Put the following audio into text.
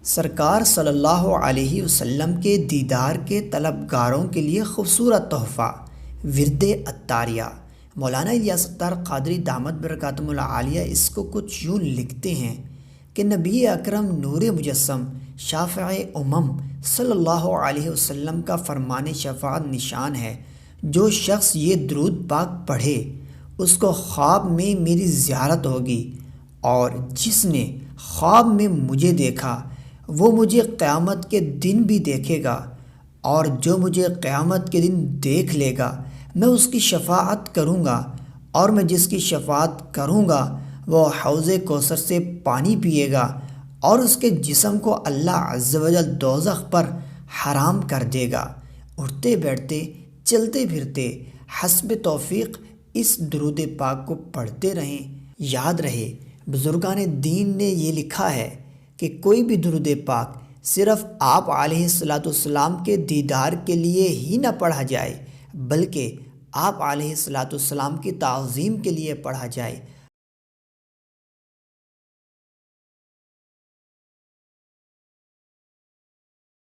سرکار صلی اللہ علیہ وسلم کے دیدار کے طلبگاروں کے لیے خوبصورت تحفہ ورد عطاریہ۔ مولانا الیاس ستار قادری دامت برکاتہم العالیہ اس کو کچھ یوں لکھتے ہیں کہ نبی اکرم نور مجسم شافع امم صلی اللہ علیہ وسلم کا فرمان شفاعت نشان ہے، جو شخص یہ درود پاک پڑھے اس کو خواب میں میری زیارت ہوگی، اور جس نے خواب میں مجھے دیکھا وہ مجھے قیامت کے دن بھی دیکھے گا، اور جو مجھے قیامت کے دن دیکھ لے گا میں اس کی شفاعت کروں گا، اور میں جس کی شفاعت کروں گا وہ حوض کوثر سے پانی پیے گا، اور اس کے جسم کو اللہ عز و جل دوزخ پر حرام کر دے گا۔ اٹھتے بیٹھتے چلتے پھرتے حسب توفیق اس درود پاک کو پڑھتے رہیں۔ یاد رہے، بزرگان دین نے یہ لکھا ہے کہ کوئی بھی درود پاک صرف آپ علیہ السلام کے دیدار کے لیے ہی نہ پڑھا جائے، بلکہ آپ علیہ السلام کی تعظیم کے لیے پڑھا جائے۔